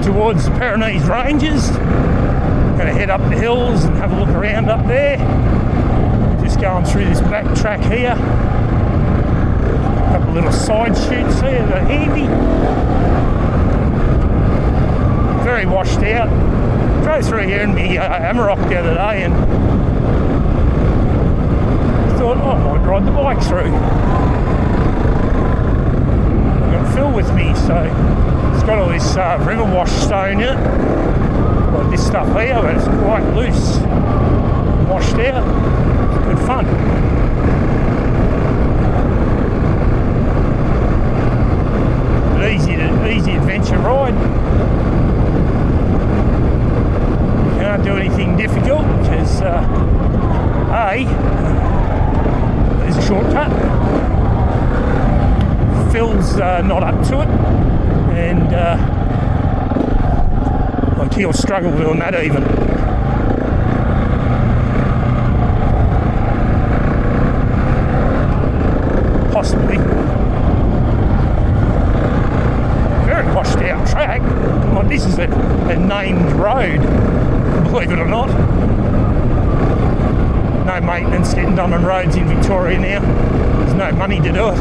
towards the Pyrenees Ranges. Going to head up the hills and have a look around up there. Just going through this back track here. A couple little side shoots here that are handy. Very washed out. Drove through here in the Amarok the other day and thought, oh, I might ride the bike through. I've got Phil with me, so it's got all this river wash stone in it. Like this stuff here, but it's quite loose, washed out. It's good fun. An easy adventure ride. Can't do anything difficult because there's a shortcut. Phil's not up to it, and like he'll struggle doing that even. Possibly. Very washed out track. Like this is a named road, believe it or not. No maintenance getting done on roads in Victoria now. There's no money to do it.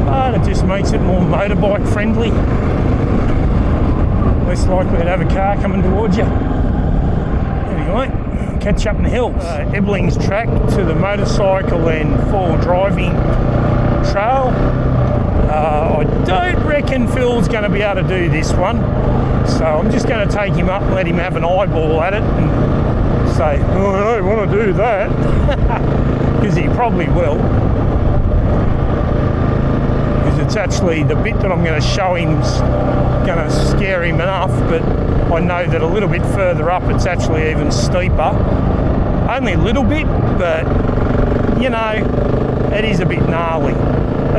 But it just makes it more motorbike friendly. Less likely to have a car coming towards you. Anyway, catch up in the hills. Ebling's track to the motorcycle and four-wheel driving trail. I don't reckon Phil's going to be able to do this one, so I'm just going to take him up and let him have an eyeball at it and say, oh, I don't want to do that, because he probably will. Because it's actually the bit that I'm going to show him's going to scare him enough, but I know that a little bit further up it's actually even steeper. Only a little bit, but you know, it is a bit gnarly.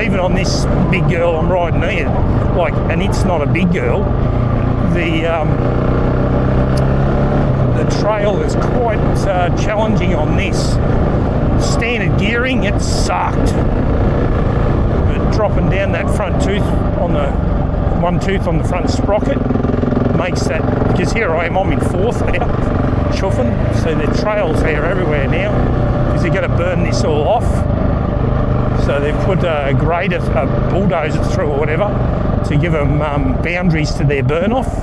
Even on this big girl I'm riding here, like, and it's not a big girl, the trail is quite challenging on this. Standard gearing, it sucked. But dropping down that front tooth on the one tooth on the front sprocket makes that, because here I am, I'm in fourth now, chuffing, so the trails here everywhere now, because they've got to burn this all off. So they've put a grader, a bulldozer through or whatever, to give them boundaries to their burn off.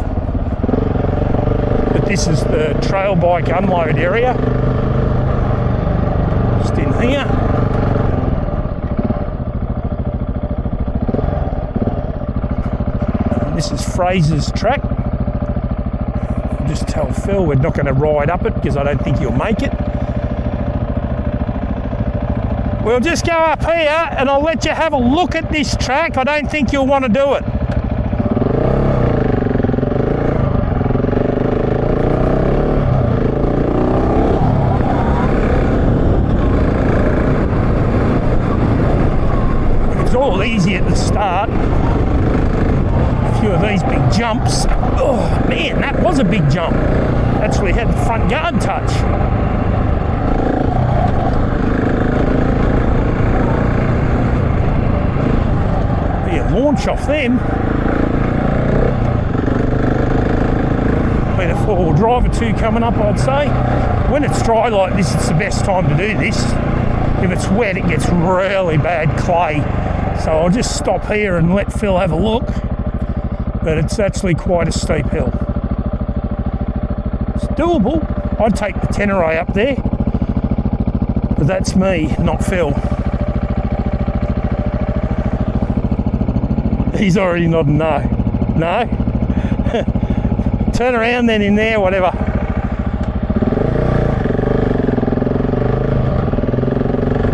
But this is the trail bike unload area. Just in here. And this is Fraser's track. I'll just tell Phil we're not going to ride up it because I don't think he'll make it. We'll just go up here and I'll let you have a look at this track. I don't think you'll want to do it. It's all easy at the start. A few of these big jumps. Oh man, that was a big jump. Actually had the front guard touch. Launch off them. Been a four-wheel drive or two coming up, I'd say. When it's dry like this, it's the best time to do this. If it's wet, it gets really bad clay. So I'll just stop here and let Phil have a look. But it's actually quite a steep hill. It's doable. I'd take the Tenere up there. But that's me, not Phil. He's already nodding no. No? Turn around then in there, whatever.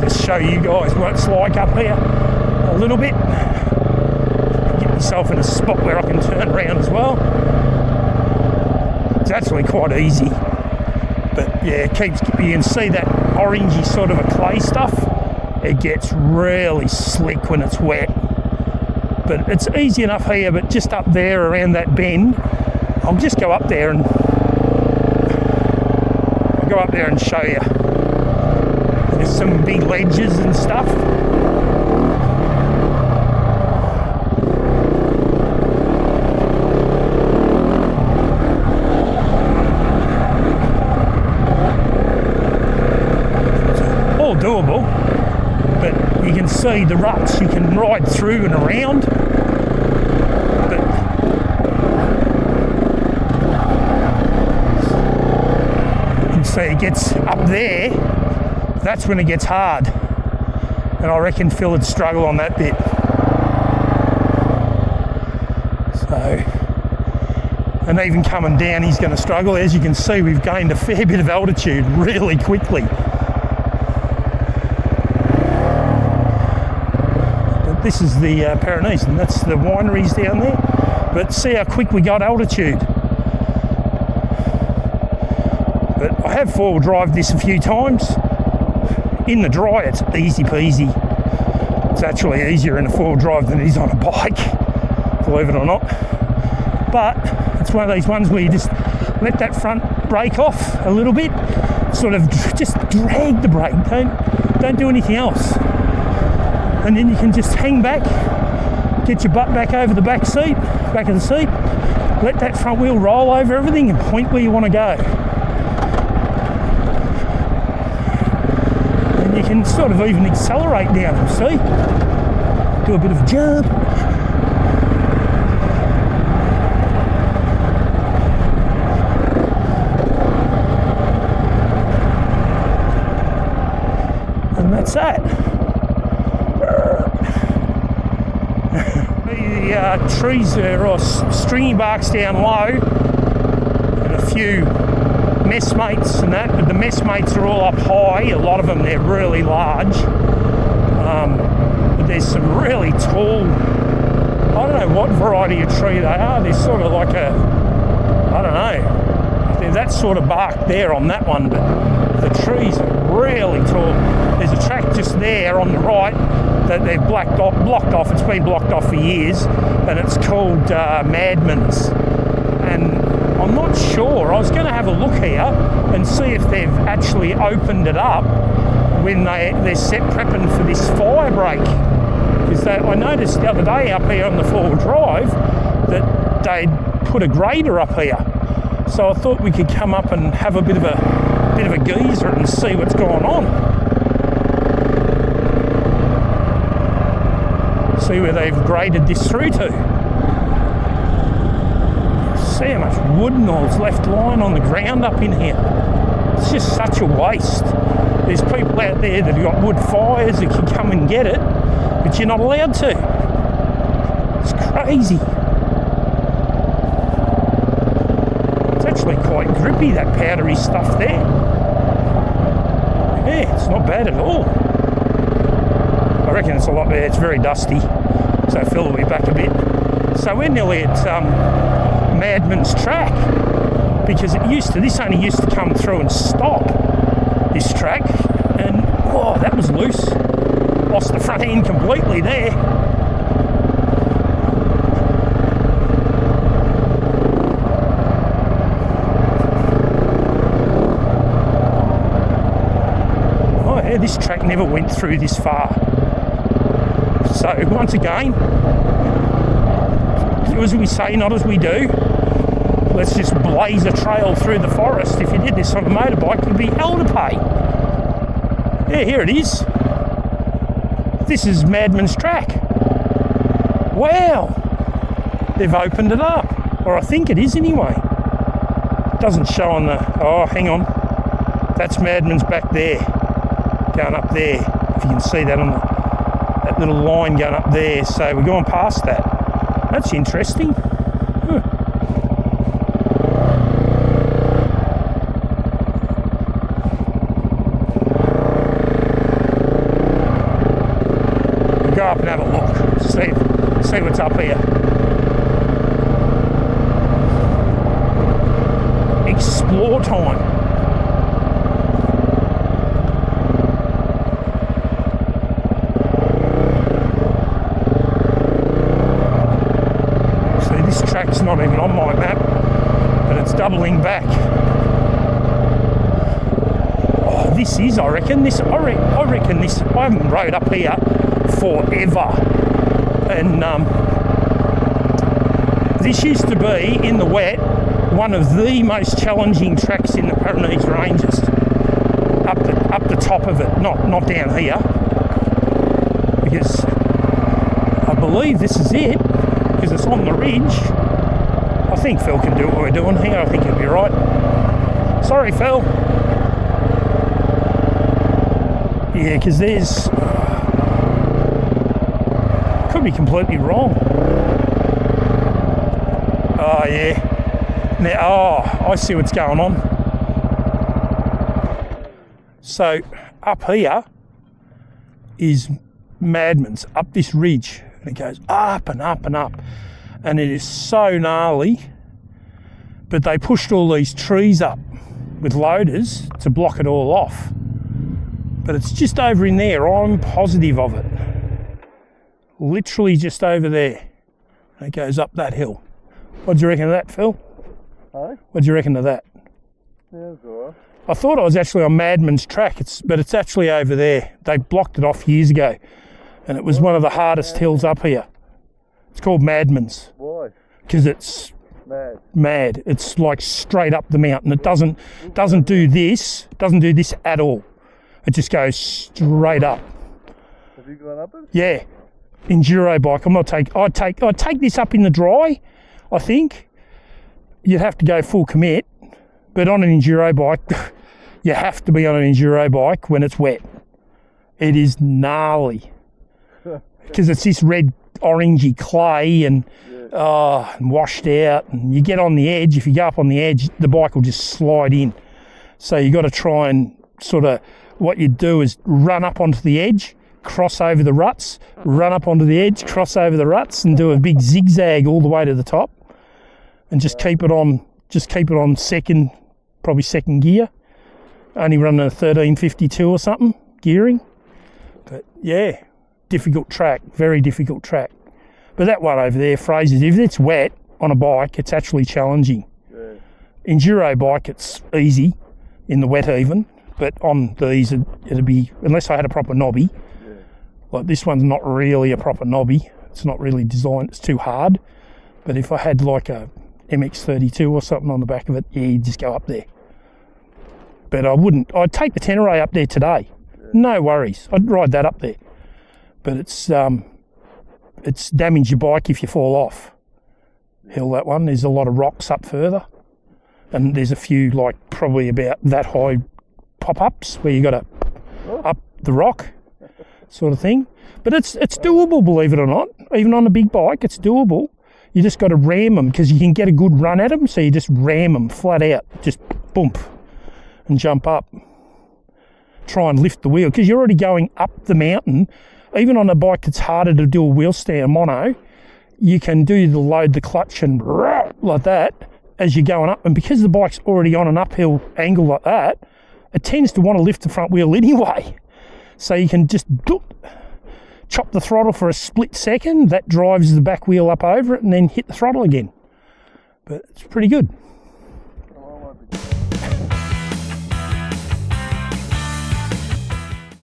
Just show you guys what it's like up here a little bit. Get myself in a spot where I can turn around as well. It's actually quite easy. But yeah, it keeps, you can see that orangey sort of a clay stuff. It gets really slick when it's wet. But it's easy enough here, but just up there around that bend, I'll just go up there and show you. There's some big ledges and stuff. can see the ruts you can ride through and around. But you can see it gets up there, that's when it gets hard. And I reckon Phil would struggle on that bit. So, and even coming down he's going to struggle. As you can see, we've gained a fair bit of altitude really quickly. But this is the Pyrenees, and that's the wineries down there. But see how quick we got altitude. But I have four-wheel drive this a few times. In the dry, it's easy peasy. It's actually easier in a four-wheel drive than it is on a bike, believe it or not. But it's one of these ones where you just let that front brake off a little bit, sort of just drag the brake, don't do anything else. And then you can just hang back, get your butt back over the back of the seat, let that front wheel roll over everything and point where you want to go. And you can sort of even accelerate down them, see? Do a bit of a jump. And that's that. The trees are stringy barks down low, and a few messmates and that, but the messmates are all up high. A lot of them, they're really large. But there's some really tall, I don't know what variety of tree they are. They're sort of like a, I don't know, they're that sort of bark there on that one, but the trees are really tall. There's a track just there on the right that they've blocked off. It's been blocked off for years, and it's called Madman's. And I'm not sure. I was going to have a look here and see if they've actually opened it up when they're set prepping for this fire break. Because I noticed the other day up here on the four-wheel drive that they'd put a grader up here. So I thought we could come up and have a bit of a geezer and see what's going on. See where they've graded this through to. See how much wood and all's left lying on the ground up in here. It's just such a waste. There's people out there that have got wood fires that can come and get it, but you're not allowed to. It's crazy. It's actually quite grippy, that powdery stuff there. Yeah, it's not bad at all. I reckon it's a lot there. It's very dusty, so Phil will be back a bit. So we're nearly at Madman's track, because this only used to come through and stop, this track, and oh, that was loose. Lost the front end completely there. Oh yeah, this track never went through this far. So once again, do as we say, not as we do. Let's just blaze a trail through the forest. If you did this on a motorbike, you'd be hell to pay. Yeah, here it is. This is Madman's track. Wow. They've opened it up. Or I think it is anyway. It doesn't show on the... Oh, hang on. That's Madman's back there. Going up there. If you can see that on that little line going up there. So we're going past that. That's interesting. Huh. We'll go up and have a look. See what's up here. Explore time. Track's not even on my map, but it's doubling back. Oh, this is, I reckon this. I haven't rode up here forever, and this used to be in the wet one of the most challenging tracks in the Pyrenees Ranges. Up the top of it, not down here. because I believe this is it, because it's on the ridge. I think Phil can do what we're doing here. I think he'll be right. Sorry, Phil. Yeah, because there's... could be completely wrong. Oh, yeah. Now, I see what's going on. So, up here is Madman's, up this ridge. And it goes up and up and up. And it is so gnarly. But they pushed all these trees up with loaders to block it all off. But it's just over in there. I'm positive of it. Literally just over there. And it goes up that hill. What do you reckon of that, Phil? Hey? What do you reckon of that? Yeah, it's all right. I thought I was actually on Madman's track, but it's actually over there. They blocked it off years ago. And it was one of the hardest hills up here. It's called Madman's. Why? Because it's Mad. It's like straight up the mountain. It doesn't do this at all. It just goes straight up. Have you gone up it? Yeah, enduro bike. I'd take this up in the dry. I think you'd have to go full commit, but on an enduro bike, you have to be on an enduro bike when it's wet. It is gnarly because it's this red, orangey clay and washed out. And you get on the edge. If you go up on the edge, the bike will just slide in. So you got to try and sort of. What you do is run up onto the edge, cross over the ruts, run up onto the edge, cross over the ruts, and do a big zigzag all the way to the top, and just keep it on second, probably second gear. Only running a 1352 or something gearing, but yeah, difficult track, very difficult track. But that one over there, Fraser's, if it's wet on a bike, it's actually challenging. Yeah. Enduro bike, it's easy in the wet even. But on these, it'd be, unless I had a proper knobby, like this one's not really a proper knobby. It's not really designed, it's too hard. But if I had like a MX-32 or something on the back of it, yeah, you'd just go up there. But I'd take the Tenere up there today. No worries, I'd ride that up there. But it's damage your bike if you fall off. Hill, that one, there's a lot of rocks up further. And there's a few like probably about that high pop-ups where you got to up the rock sort of thing. But it's doable, believe it or not. Even on a big bike, it's doable. You just got to ram them because you can get a good run at them. So you just ram them flat out, just bump and jump up. Try and lift the wheel because you're already going up the mountain. Even on a bike that's harder to do a wheel stand mono, you can do the load the clutch and like that as you're going up. And because the bike's already on an uphill angle like that, it tends to want to lift the front wheel anyway. So you can just chop the throttle for a split second, that drives the back wheel up over it and then hit the throttle again. But it's pretty good.